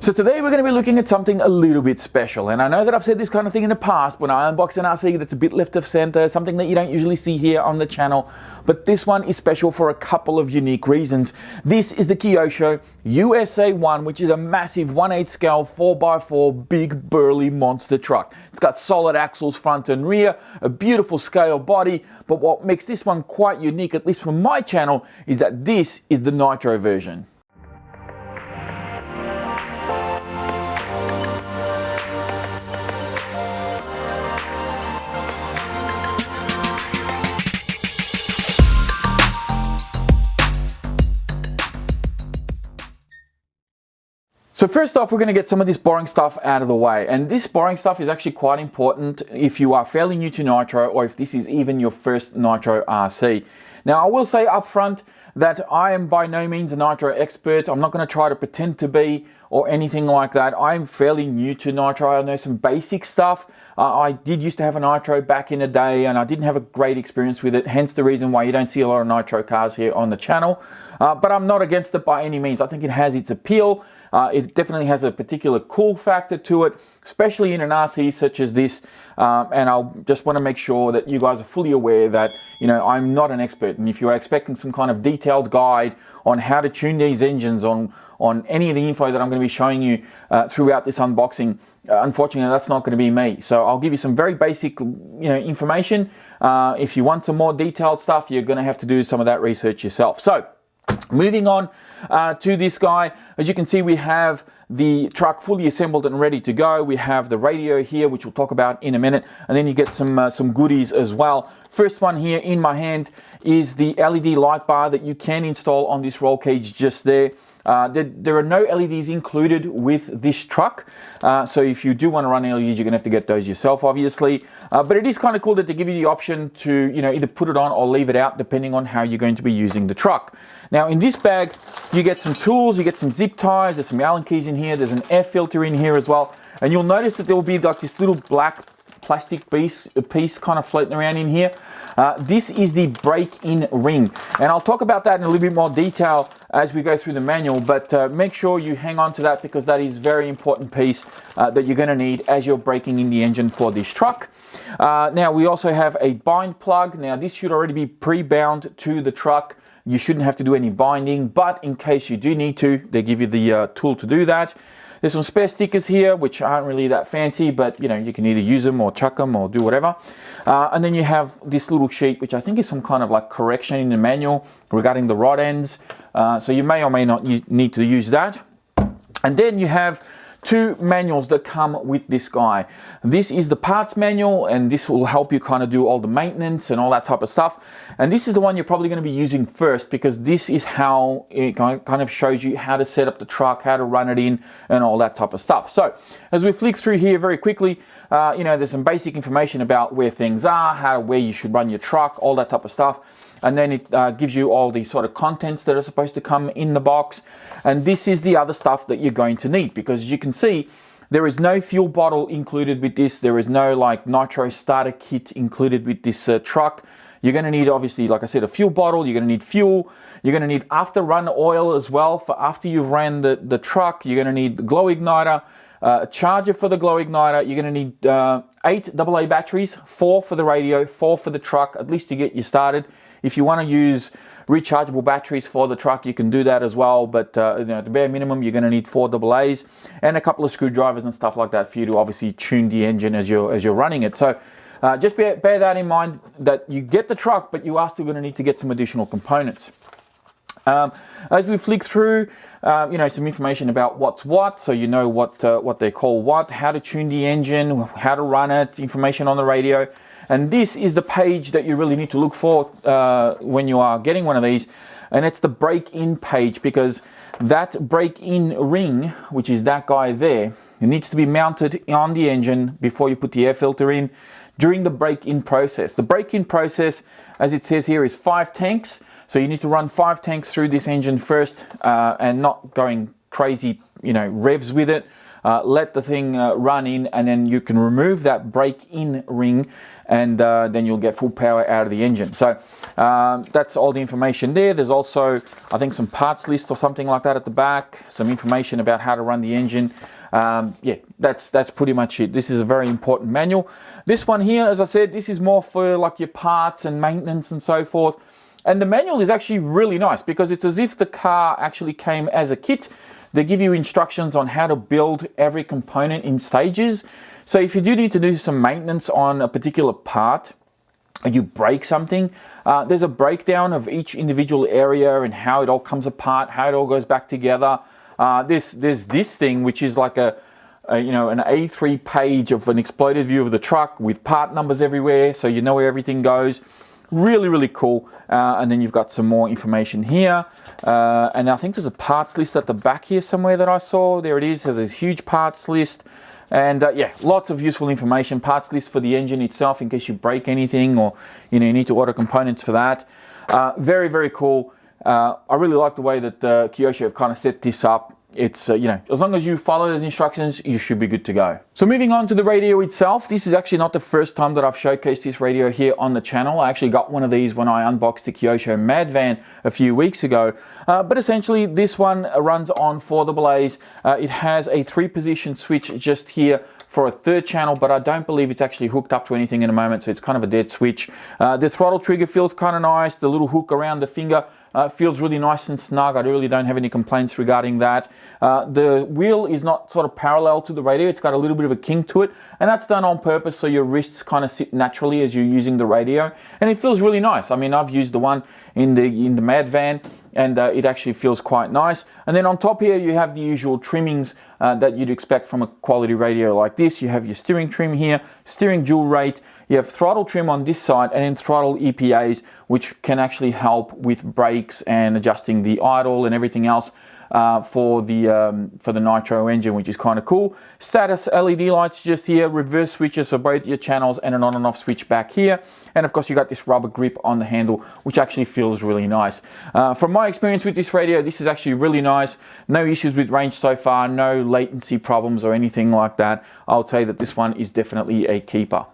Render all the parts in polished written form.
So today we're going to be looking at something a little bit special, and I know that I've said this kind of thing in the past when I unbox an RC that's a bit left of center, something that you don't usually see here on the channel, but this one is special for a couple of unique reasons. This is the Kyosho USA-1, which is a massive 1/8 scale 4x4 big burly monster truck. It's got solid axles front and rear, a beautiful scale body, but what makes this one quite unique, at least from my channel, is that this is the NITRO version. So first off, we're going to get some of this boring stuff out of the way, and this boring stuff is actually quite important if you are fairly new to Nitro or if this is even your first Nitro RC. Now I will say up front that I am by no means a Nitro expert. I'm not going to try to pretend to be or anything like that. I'm fairly new to Nitro. I know some basic stuff. I did used to have a Nitro back in the day and I didn't have a great experience with it, hence the reason why you don't see a lot of Nitro cars here on the channel. But I'm not against it by any means. I think it has its appeal. It definitely has a particular cool factor to it, especially in an RC such as this. And I just want to make sure that you guys are fully aware that, you know, I'm not an expert. And if you are expecting some kind of detailed guide on how to tune these engines, on any of the info that I'm going to be showing you throughout this unboxing, unfortunately that's not going to be me. So I'll give you some very basic, information. If you want some more detailed stuff, you're going to have to do some of that research yourself. So moving on to this guy, as you can see, we have the truck fully assembled and ready to go. We have the radio here, which we'll talk about in a minute, and then you get some goodies as well. First one here in my hand is the LED light bar that you can install on this roll cage just there. There are no LEDs included with this truck, so if you do want to run LEDs, you're going to have to get those yourself, obviously. But it is kind of cool that they give you the option to, either put it on or leave it out, depending on how you're going to be using the truck. Now, in this bag, you get some tools, you get some zip ties, there's some Allen keys in here, there's an air filter in here as well, and you'll notice that there will be like this little black plastic piece kind of floating around in here. This is the break-in ring, and I'll talk about that in a little bit more detail as we go through the manual, but make sure you hang on to that because that is a very important piece that you're going to need as you're breaking in the engine for this truck. Now we also have a bind plug. Now this should already be pre-bound to the truck. You shouldn't have to do any binding, but in case you do need to, they give you the tool to do that. There's some spare stickers here, which aren't really that fancy, but you can either use them or chuck them or do whatever. And then you have this little sheet, which I think is some kind of like correction in the manual regarding the rod ends. So you may or may not need to use that. And then you have two manuals that come with this guy. This is the parts manual, and this will help you kind of do all the maintenance and all that type of stuff. And this is the one you're probably going to be using first because this is how it kind of shows you how to set up the truck, how to run it in, and all that type of stuff. So as we flick through here very quickly, there's some basic information about where things are, where you should run your truck, all that type of stuff. And then it gives you all the sort of contents that are supposed to come in the box. And this is the other stuff that you're going to need, because as you can see, there is no fuel bottle included with this. There is no like Nitro starter kit included with this truck. You're going to need, obviously, like I said, a fuel bottle. You're going to need fuel. You're going to need after run oil as well for after you've ran the truck. You're going to need the glow igniter, a charger for the glow igniter. You're going to need 8 AA batteries, 4 for the radio, 4 for the truck, at least to get you started. If you want to use rechargeable batteries for the truck, you can do that as well. But at the bare minimum, you're going to need 4 AA's and a couple of screwdrivers and stuff like that for you to obviously tune the engine as you're running it. So just bear that in mind, that you get the truck, but you are still going to need to get some additional components. As we flick through, some information about what's what, so you know what they call what, how to tune the engine, how to run it, information on the radio. And this is the page that you really need to look for when you are getting one of these, and it's the break-in page, because that break-in ring, which is that guy there, it needs to be mounted on the engine before you put the air filter in during the break-in process. The break-in process, as it says here, is 5 tanks. So you need to run 5 tanks through this engine first, and not going crazy revs with it. Let the thing run in, and then you can remove that brake-in ring, and then you'll get full power out of the engine. So that's all the information there. There's also, I think, some parts list or something like that at the back, some information about how to run the engine. Yeah, that's pretty much it. This is a very important manual. This one here, as I said, this is more for like your parts and maintenance and so forth. And the manual is actually really nice because it's as if the car actually came as a kit. They give you instructions on how to build every component in stages. So if you do need to do some maintenance on a particular part, you break something, there's a breakdown of each individual area and how it all comes apart, how it all goes back together. There's this thing which is like an A3 page of an exploded view of the truck with part numbers everywhere, so you know where everything goes. Really, really cool. And then you've got some more information here. And I think there's a parts list at the back here somewhere that I saw. There it is. There's this huge parts list. And yeah, lots of useful information. Parts list for the engine itself in case you break anything or you need to order components for that. Very, very cool. I really like the way that Kyosho have kind of set this up. It's, as long as you follow those instructions, you should be good to go. So moving on to the radio itself, this is actually not the first time that I've showcased this radio here on the channel. I actually got one of these when I unboxed the Kyosho Mad Van a few weeks ago. But essentially this one runs on 4AA's. It has a 3-position switch just here for a 3rd channel, but I don't believe it's actually hooked up to anything in a moment, so it's kind of a dead switch. The throttle trigger feels kind of nice. The little hook around the finger feels really nice and snug. I really don't have any complaints regarding that. The wheel is not sort of parallel to the radio. It's got a little bit of a kink to it, and that's done on purpose so your wrists kind of sit naturally as you're using the radio, and it feels really nice. I mean, I've used the one in the Mad Van, and it actually feels quite nice. And then on top here you have the usual trimmings that you'd expect from a quality radio like this. You have your steering trim here, steering dual rate, you have throttle trim on this side, and then throttle EPAs, which can actually help with brakes and adjusting the idle and everything else for the NITRO engine, which is kind of cool. Status LED lights just here, reverse switches for both your channels, and an on and off switch back here. And of course you got this rubber grip on the handle, which actually feels really nice. From my experience with this radio, this is actually really nice. No issues with range so far, no latency problems or anything like that. I'll say that this one is definitely a keeper.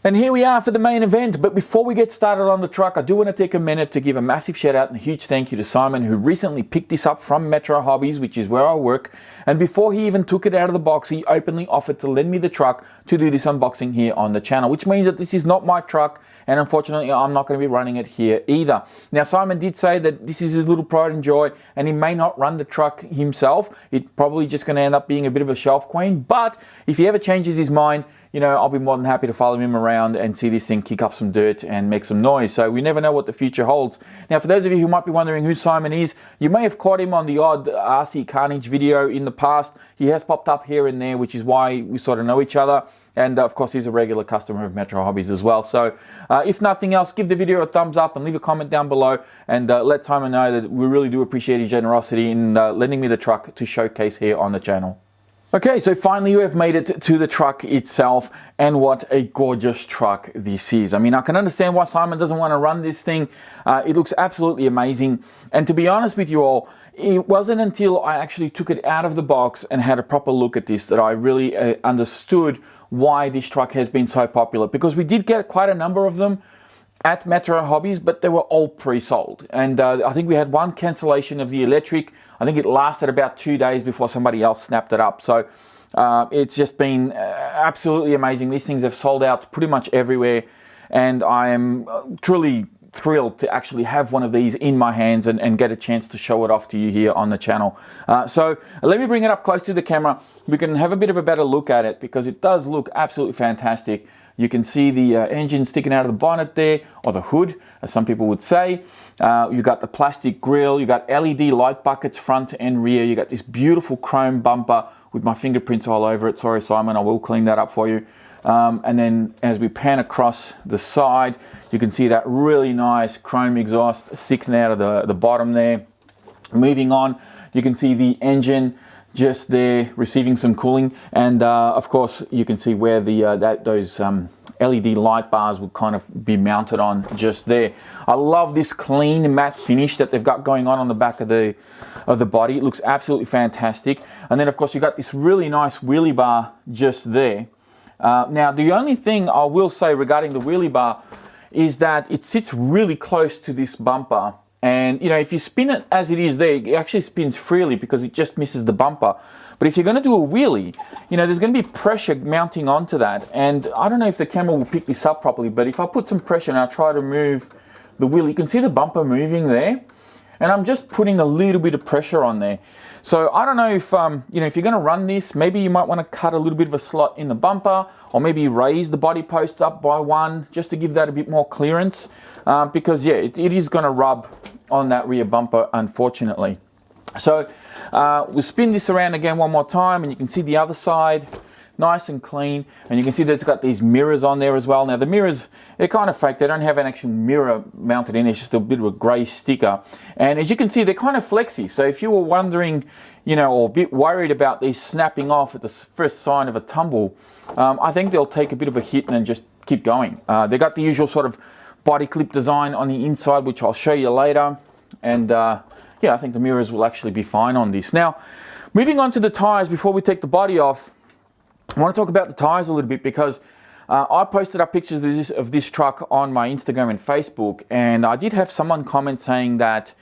And here we are for the main event, but before we get started on the truck, I do want to take a minute to give a massive shout out and a huge thank you to Simon, who recently picked this up from NITRO Hobbies, which is where I work, and before he even took it out of the box, he openly offered to lend me the truck to do this unboxing here on the channel, which means that this is not my truck, and unfortunately I'm not going to be running it here either. Now Simon did say that this is his little pride and joy, and he may not run the truck himself. It's probably just going to end up being a bit of a shelf queen, but if he ever changes his mind, I'll be more than happy to follow him around and see this thing kick up some dirt and make some noise. So we never know what the future holds. Now, for those of you who might be wondering who Simon is, you may have caught him on the odd RC Carnage video in the past. He has popped up here and there, which is why we sort of know each other. And of course, he's a regular customer of NITRO Hobbies as well. So if nothing else, give the video a thumbs up and leave a comment down below, and let Simon know that we really do appreciate his generosity in lending me the truck to showcase here on the channel. Okay, so finally we have made it to the truck itself, and what a gorgeous truck this is. I mean, I can understand why Simon doesn't want to run this thing. It looks absolutely amazing, and to be honest with you all, it wasn't until I actually took it out of the box and had a proper look at this that I really understood why this truck has been so popular, because we did get quite a number of them at NITRO Hobbies, but they were all pre-sold, and I think we had one cancellation of the electric. I think it lasted about 2 days before somebody else snapped it up. So it's just been absolutely amazing. These things have sold out pretty much everywhere, and I am truly thrilled to actually have one of these in my hands and get a chance to show it off to you here on the channel. So let me bring it up close to the camera. We can have a bit of a better look at it, because it does look absolutely fantastic. You can see the engine sticking out of the bonnet there, or the hood, as some people would say. You got the plastic grille, you got LED light buckets front and rear, you got this beautiful chrome bumper with my fingerprints all over it. Sorry, Simon, I will clean that up for you. And then as we pan across the side, you can see that really nice chrome exhaust sticking out of the bottom there. Moving on, you can see the engine just there receiving some cooling, and of course you can see where the those LED light bars would kind of be mounted on just there. I love this clean matte finish that they've got going on the back of the body. It looks absolutely fantastic. And then of course you've got this really nice wheelie bar just there. Now the only thing I will say regarding the wheelie bar is that it sits really close to this bumper. And, you know, if you spin it as it is there, it actually spins freely because it just misses the bumper. But if you're going to do a wheelie, you know, there's going to be pressure mounting onto that. And I don't know if the camera will pick this up properly, but if I put some pressure and I try to move the wheel, you can see the bumper moving there. And I'm just putting a little bit of pressure on there. So I don't know if, you know, if you're going to run this, maybe you might want to cut a little bit of a slot in the bumper, or maybe raise the body posts up by one just to give that a bit more clearance. Because yeah, it is going to rub on that rear bumper, unfortunately. So we'll spin this around again one more time, and you can see the other side nice and clean, and you can see that it's got these mirrors on there as well. Now the mirrors, they're kind of fake. They don't have an actual mirror mounted in. It's just a bit of a grey sticker, and as you can see, they're kind of flexy. So if you were wondering, you know, or a bit worried about these snapping off at the first sign of a tumble, I think they'll take a bit of a hit and then just keep going. They got the usual sort of body clip design on the inside, which I'll show you later, and yeah, I think the mirrors will actually be fine on this. Now, moving on to the tyres before we take the body off, I want to talk about the tyres a little bit because I posted up pictures of this truck on my Instagram and Facebook, and I did have someone comment saying that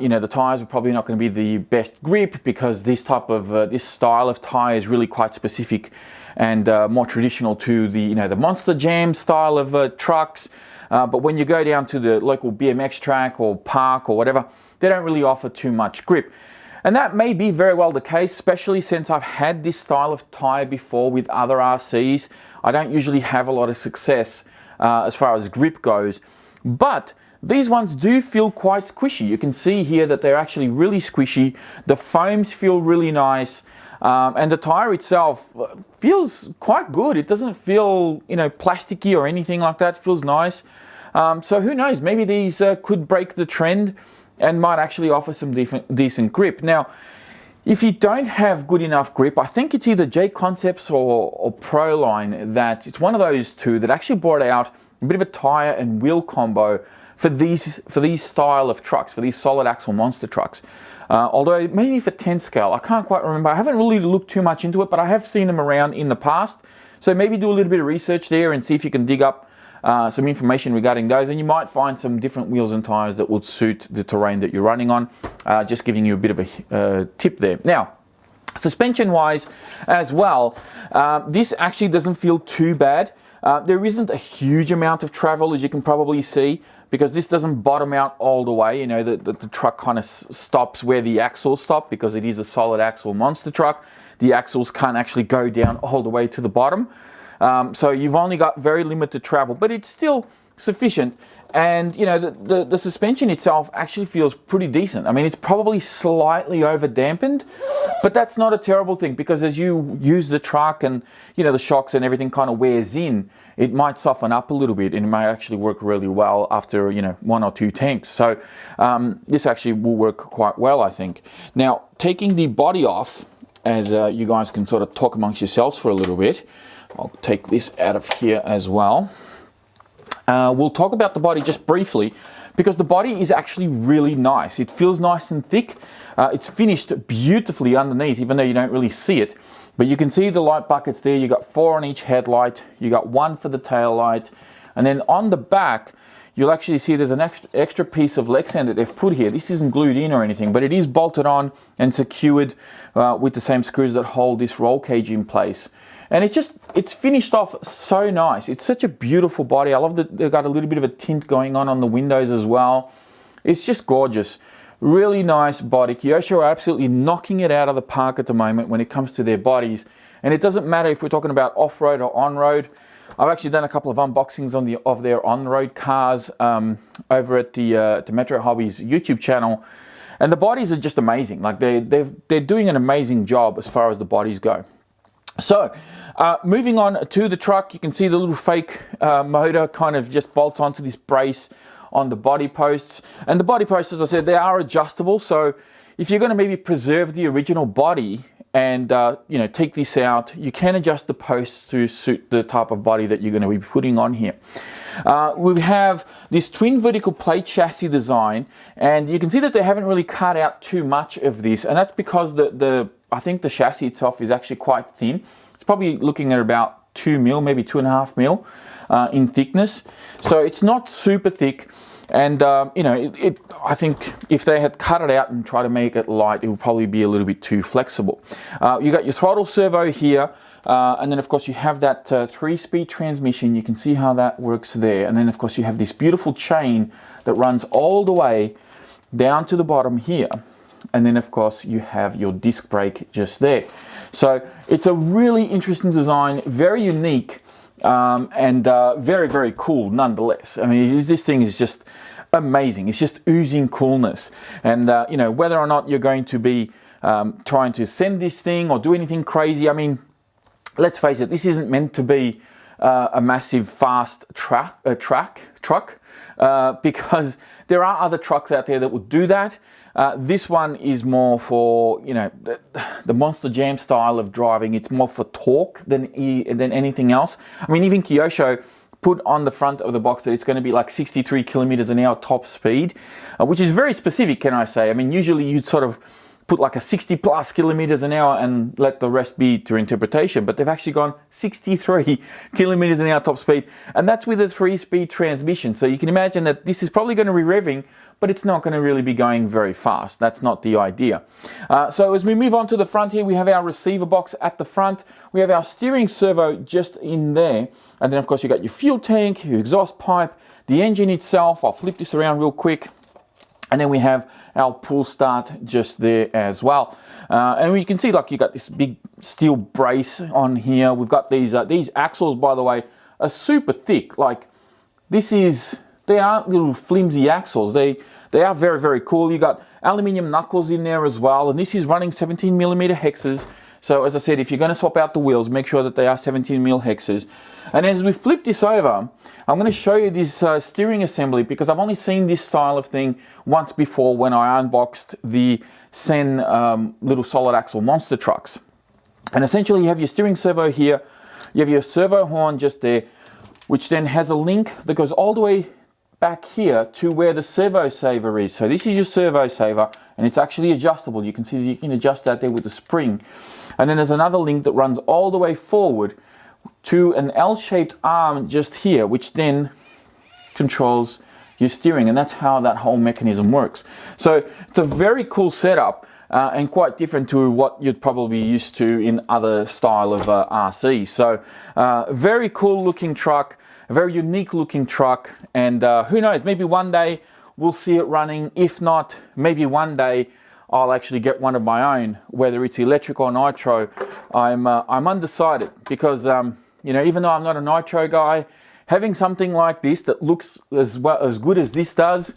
you know, the tyres are probably not going to be the best grip because this type of this style of tyre is really quite specific and more traditional to the, you know, the Monster Jam style of trucks. But when you go down to the local BMX track or park or whatever, they don't really offer too much grip. And that may be very well the case, especially since I've had this style of tyre before with other RCs. I don't usually have a lot of success as far as grip goes. But these ones do feel quite squishy. You can see here that they're actually really squishy. The foams feel really nice. And the tyre itself feels quite good. It doesn't feel, you know, plasticky or anything like that. It feels nice. So who knows, maybe these could break the trend and might actually offer some decent grip. Now, if you don't have good enough grip, I think it's either J Concepts or Proline that it's one of those two that actually brought out a bit of a tyre and wheel combo for these style of trucks, for these solid axle monster trucks. Although maybe for 10 scale, I can't quite remember. I haven't really looked too much into it, but I have seen them around in the past. So maybe do a little bit of research there and see if you can dig up some information regarding those, and you might find some different wheels and tires that would suit the terrain that you're running on. Just giving you a bit of a tip there. Now, suspension wise as well, this actually doesn't feel too bad. There isn't a huge amount of travel, as you can probably see, because this doesn't bottom out all the way. You know, the truck kind of stops where the axles stop because it is a solid axle monster truck. The axles can't actually go down all the way to the bottom. So you've only got very limited travel, but it's still sufficient. And you know, the suspension itself actually feels pretty decent. I mean, it's probably slightly over dampened, but that's not a terrible thing because as you use the truck and, you know, the shocks and everything kind of wears in, it might soften up a little bit and it might actually work really well after, you know, 1 or 2 tanks. So this actually will work quite well, I think. Now, taking the body off, as you guys can sort of talk amongst yourselves for a little bit. I'll take this out of here as well. We'll talk about the body just briefly because the body is actually really nice. It feels nice and thick. It's finished beautifully underneath, even though you don't really see it. But you can see the light buckets there. You got 4 on each headlight. You got 1 for the tail light. And then on the back, you'll actually see there's an extra piece of Lexan that they've put here. This isn't glued in or anything, but it is bolted on and secured with the same screws that hold this roll cage in place. And it's finished off so nice. It's such a beautiful body. I love that they've got a little bit of a tint going on the windows as well. It's just gorgeous. Really nice body. Kyosho are absolutely knocking it out of the park at the moment when it comes to their bodies. And it doesn't matter if we're talking about off-road or on-road. I've actually done a couple of unboxings of their on-road cars over at the Metro Hobbies YouTube channel. And the bodies are just amazing. Like they're doing an amazing job as far as the bodies go. So, moving on to the truck, you can see the little fake motor kind of just bolts onto this brace on the body posts. And the body posts, as I said, they are adjustable. So if you're going to maybe preserve the original body and you know, take this out. You can adjust the posts to suit the type of body that you're going to be putting on here. We have this twin vertical plate chassis design, and you can see that they haven't really cut out too much of this, and that's because I think the chassis itself is actually quite thin. It's probably looking at about 2 mil, maybe 2.5 mil in thickness, so it's not super thick. And you know, I think if they had cut it out and tried to make it light, it would probably be a little bit too flexible. You got your throttle servo here, and then of course you have that 3-speed transmission. You can see how that works there. And then of course you have this beautiful chain that runs all the way down to the bottom here. And then of course you have your disc brake just there. So it's a really interesting design, very unique. And very, very cool nonetheless. I mean, this thing is just amazing. It's just oozing coolness. And you know, whether or not you're going to be trying to send this thing or do anything crazy, I mean, let's face it, this isn't meant to be a massive fast truck, because there are other trucks out there that would do that. This one is more for, you know, the Monster Jam style of driving. It's more for torque than anything else. I mean, even Kyosho put on the front of the box that it's going to be like 63 kilometers an hour top speed, which is very specific, can I say. I mean, usually you'd sort of put like a 60 plus kilometers an hour and let the rest be to interpretation, but they've actually gone 63 kilometers an hour top speed, and that's with a 3-speed transmission. So you can imagine that this is probably going to be revving, but it's not going to really be going very fast. That's not the idea. So as we move on to the front here, we have our receiver box at the front. We have our steering servo just in there. And then of course you got your fuel tank, your exhaust pipe, the engine itself. I'll flip this around real quick. And then we have our pull start just there as well. And you can see, like, you got this big steel brace on here. We've got these axles, by the way, are super thick. Like, they aren't little flimsy axles. They are very, very cool. You got aluminium knuckles in there as well. And this is running 17 millimeter hexes. So as I said, if you're going to swap out the wheels, make sure that they are 17 mil hexes. And as we flip this over, I'm going to show you this steering assembly, because I've only seen this style of thing once before when I unboxed the Sen little solid axle monster trucks. And essentially you have your steering servo here, you have your servo horn just there, which then has a link that goes all the way back here to where the servo saver is. So this is your servo saver, and it's actually adjustable. You can see that you can adjust that there with the spring. And then there's another link that runs all the way forward to an L-shaped arm just here, which then controls your steering, and that's how that whole mechanism works. So it's a very cool setup, and quite different to what you'd probably be used to in other style of RC. So very cool looking truck, a very unique looking truck, and who knows, maybe one day we'll see it running. If not, maybe one day I'll actually get one of my own, whether it's electric or nitro. I'm undecided, because you know, even though I'm not a nitro guy, having something like this that looks as good as this does,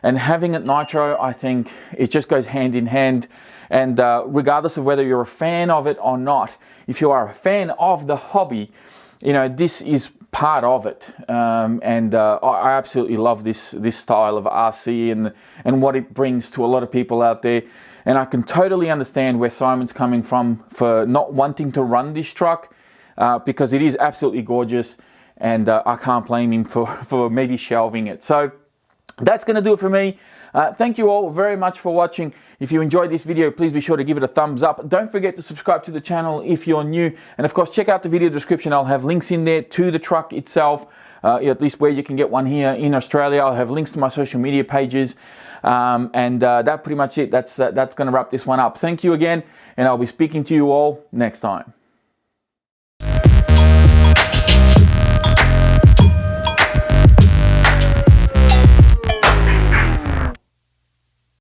and having it nitro, I think it just goes hand in hand. And regardless of whether you're a fan of it or not, if you are a fan of the hobby, you know, this is part of it. I absolutely love this style of RC and what it brings to a lot of people out there. And I can totally understand where Simon's coming from for not wanting to run this truck, because it is absolutely gorgeous, and I can't blame him for maybe shelving it. So that's going to do it for me. Thank you all very much for watching. If you enjoyed this video, please be sure to give it a thumbs up. Don't forget to subscribe to the channel if you're new. And of course, check out the video description. I'll have links in there to the truck itself, at least where you can get one here in Australia. I'll have links to my social media pages. That's pretty much it. That's going to wrap this one up. Thank you again, and I'll be speaking to you all next time.